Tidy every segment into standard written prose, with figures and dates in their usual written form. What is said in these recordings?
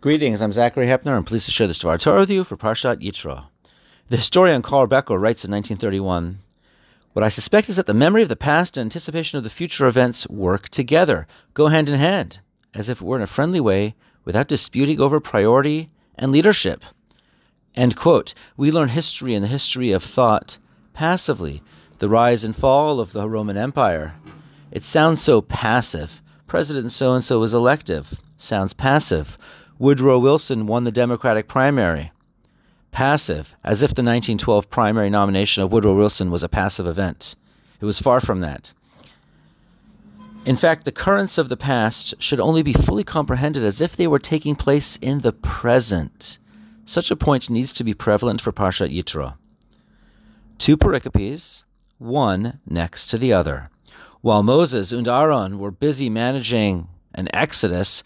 Greetings, I'm Zachary Hepner. I'm pleased to share this Torah with you for Parashat Yitro. The historian Carl L Becker writes in 1931, "What I suspect is that the memory of the past and anticipation of the future events work together, go hand in hand, as if it were in a friendly way, without disputing over priority and leadership." End quote. We learn history and the history of thought passively. The rise and fall of the Roman Empire. It sounds so passive. President so-and-so was elective. Sounds passive. Woodrow Wilson won the Democratic primary. Passive, as if the 1912 primary nomination of Woodrow Wilson was a passive event. It was far from that. In fact, the currents of the past should only be fully comprehended as if they were taking place in the present. Such a point needs to be prevalent for Parashat Yitro. Two pericopes, one next to the other. While Moses and Aron were busy managing an exodus,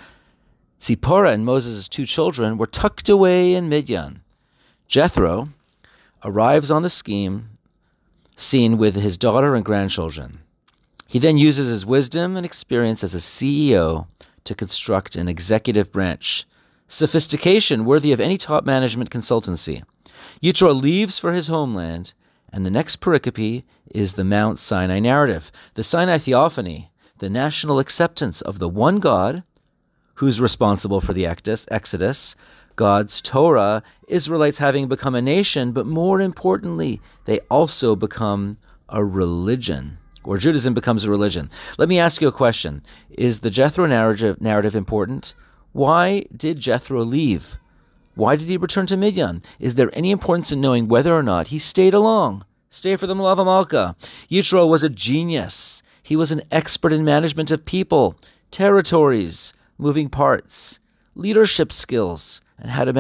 Tzipporah and Moses' two children were tucked away in Midian. Jethro arrives on the scene with his daughter and grandchildren. He then uses his wisdom and experience as a CEO to construct an executive branch. Sophistication worthy of any top management consultancy. Yitro leaves for his homeland, and the next pericope is the Mount Sinai narrative, the Sinai theophany, the national acceptance of the one God who's responsible for the Exodus, God's Torah, Israelites having become a nation, but more importantly, they also become a religion, or Judaism becomes a religion. Let me ask you a question. Is the Jethro narrative important? Why did Jethro leave? Why did he return to Midian? Is there any importance in knowing whether or not he stayed along? Stay for the Malava Malka. Yitro was a genius. He was an expert in management of people, territories, moving parts, leadership skills, and how to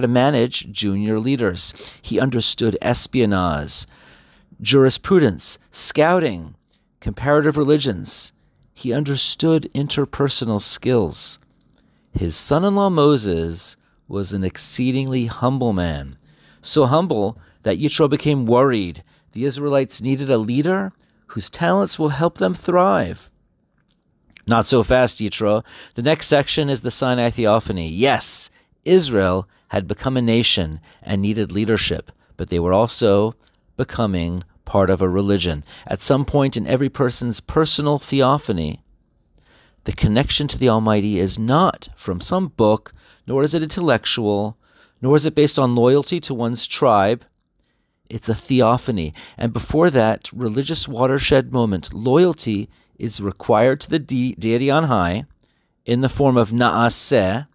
manage junior leaders. He understood espionage, jurisprudence, scouting, comparative religions. He understood interpersonal skills. His son-in-law Moses was an exceedingly humble man, so humble that Yitro became worried. The Israelites needed a leader whose talents will help them thrive. Not so fast, Yitro. The next section is the Sinai theophany. Yes, Israel had become a nation and needed leadership, but they were also becoming part of a religion. At some point in every person's personal theophany, the connection to the Almighty is not from some book, nor is it intellectual, nor is it based on loyalty to one's tribe. It's a theophany. And before that religious watershed moment, loyalty is required to the deity on high in the form of na'aseh,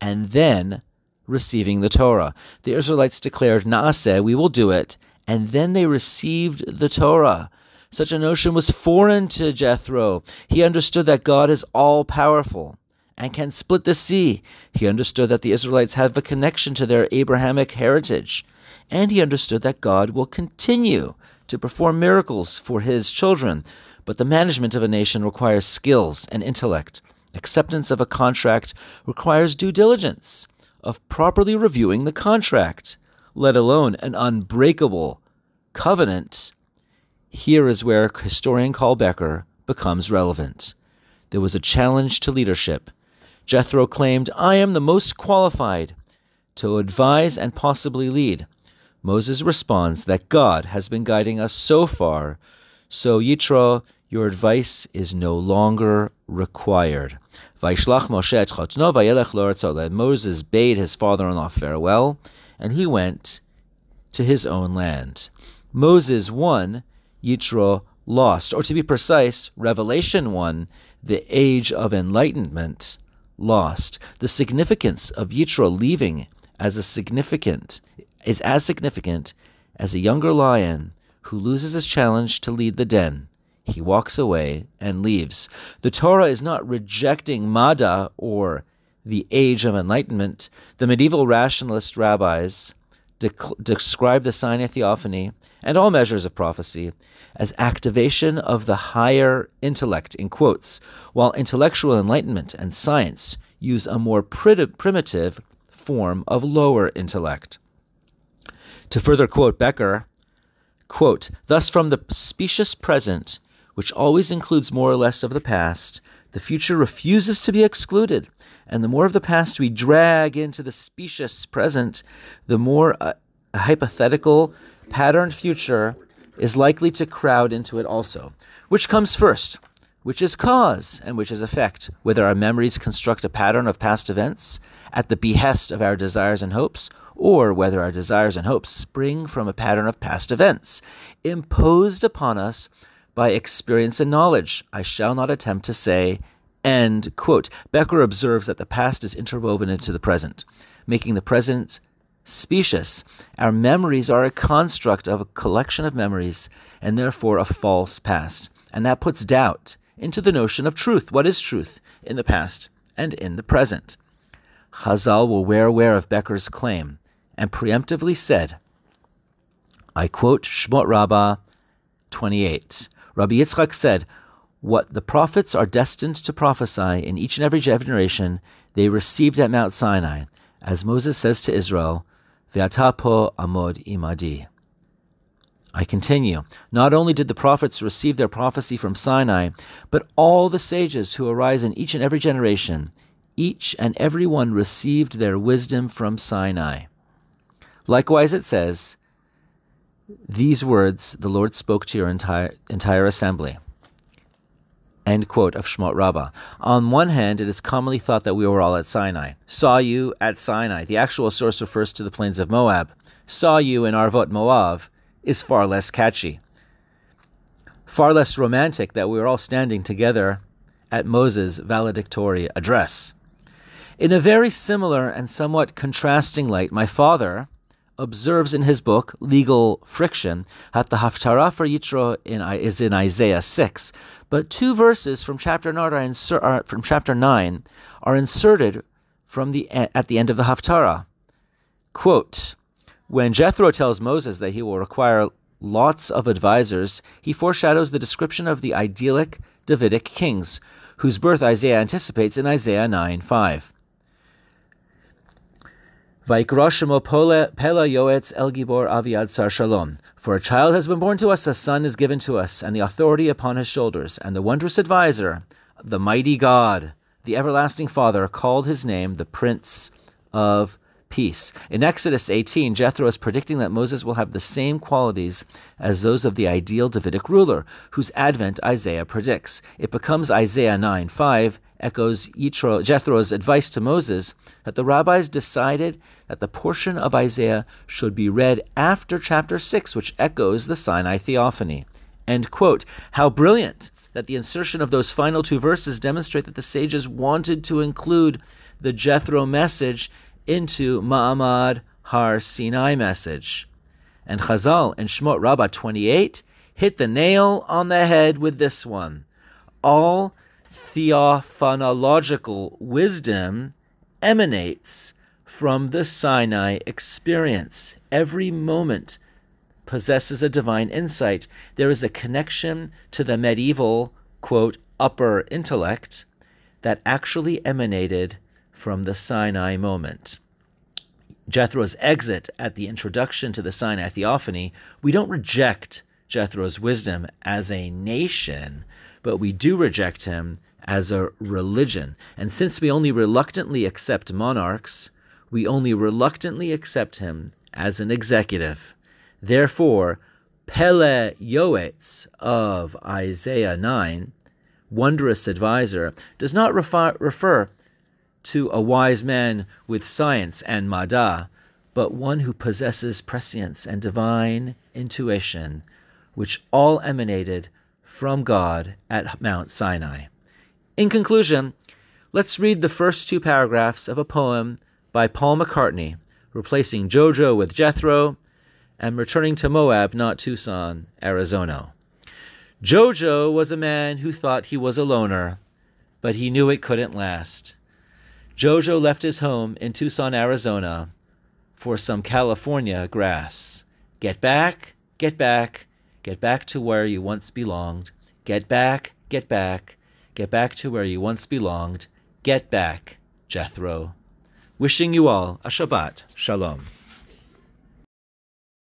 and then receiving the Torah. The Israelites declared, na'aseh, we will do it, and then they received the Torah. Such a notion was foreign to Jethro. He understood that God is all-powerful and can split the sea. He understood that the Israelites have a connection to their Abrahamic heritage, and he understood that God will continue to perform miracles for his children. But the management of a nation requires skills and intellect. Acceptance of a contract requires due diligence of properly reviewing the contract, let alone an unbreakable covenant. Here is where historian Carl Becker becomes relevant. There was a challenge to leadership. Jethro claimed, I am the most qualified to advise and possibly lead. Moses responds that God has been guiding us so far, so Yitro, your advice is no longer required. Vaishlach Moshe et chotno vayelech lo'aretzo. Moses bade his father-in-law farewell, and he went to his own land. Moses won, Yitro lost. Or to be precise, Revelation won, the age of enlightenment lost. The significance of Yitro leaving is as significant as a younger lion who loses his challenge to lead the den. He walks away and leaves. The Torah is not rejecting Mada, or the age of enlightenment. The medieval rationalist rabbis describe the Sinai theophany and all measures of prophecy as activation of the higher intellect, in quotes, while intellectual enlightenment and science use a more primitive form of lower intellect. To further quote Becker, quote, thus from the specious present, which always includes more or less of the past, the future refuses to be excluded, And the more of the past we drag into the specious present, the more a hypothetical, patterned future is likely to crowd into it also. Which comes first? Which is cause and which is effect? Whether our memories construct a pattern of past events at the behest of our desires and hopes, or whether our desires and hopes spring from a pattern of past events imposed upon us by experience and knowledge. I shall not attempt to say, end quote. Becker observes that the past is interwoven into the present, making the present specious. Our memories are a construct of a collection of memories, and therefore a false past. And that puts doubt into the notion of truth. What is truth in the past and in the present? Chazal were aware of Becker's claim and preemptively said, I quote Shmot Rabbah 28. Rabbi Yitzchak said, what the prophets are destined to prophesy in each and every generation, they received at Mount Sinai, as Moses says to Israel, Ve'ata po amod imadi. I continue. Not only did the prophets receive their prophecy from Sinai, but all the sages who arise in each and every generation, each and every one received their wisdom from Sinai. Likewise it says, these words the Lord spoke to your entire assembly. End quote of Shmot Rabbah. On one hand, it is commonly thought that we were all at Sinai. Saw you at Sinai. The actual source refers to the plains of Moab. Saw you in Arvot Moav is far less catchy. Far less romantic that we were all standing together at Moses' valedictory address. In a very similar and somewhat contrasting light, my father observes in his book, Legal Friction, that the Haftarah for Yitro is in Isaiah 6, but two verses from chapter 9 are inserted at the end of the Haftarah. Quote, when Jethro tells Moses that he will require lots of advisors, he foreshadows the description of the idyllic Davidic kings, whose birth Isaiah anticipates in Isaiah 9:5. Vaikra shemo Pela Yoetz El Gibor Aviad Sar Shalom. For a child has been born to us, a son is given to us, and the authority upon his shoulders. And the wondrous advisor, the mighty God, the everlasting Father, called his name the Prince of Peace. In Exodus 18, Jethro is predicting that Moses will have the same qualities as those of the ideal Davidic ruler, whose advent Isaiah predicts. It becomes Isaiah 9:5, echoes Jethro's advice to Moses, that the rabbis decided that the portion of Isaiah should be read after chapter 6, which echoes the Sinai theophany. End quote. How brilliant that the insertion of those final two verses demonstrate that the sages wanted to include the Jethro message into Ma'amad Har Sinai message. And Chazal in Shmot Rabbah 28 hit the nail on the head with this one. All theophanological wisdom emanates from the Sinai experience. Every moment possesses a divine insight. There is a connection to the medieval, quote, upper intellect that actually emanated from the Sinai moment. Jethro's exit at the introduction to the Sinai theophany, we don't reject Jethro's wisdom as a nation, but we do reject him as a religion. And since we only reluctantly accept monarchs, we only reluctantly accept him as an executive. Therefore, Pele Yoetz of Isaiah 9, wondrous advisor, does not refer to a wise man with science and mada, but one who possesses prescience and divine intuition, which all emanated from God at Mount Sinai. In conclusion, let's read the first two paragraphs of a poem by Paul McCartney, replacing Jojo with Jethro and returning to Moab, not Tucson, Arizona. Jojo was a man who thought he was a loner, but he knew it couldn't last. Jojo left his home in Tucson, Arizona, for some California grass. Get back, get back, get back to where you once belonged. Get back, get back, get back to where you once belonged. Get back, Jethro. Wishing you all a Shabbat Shalom.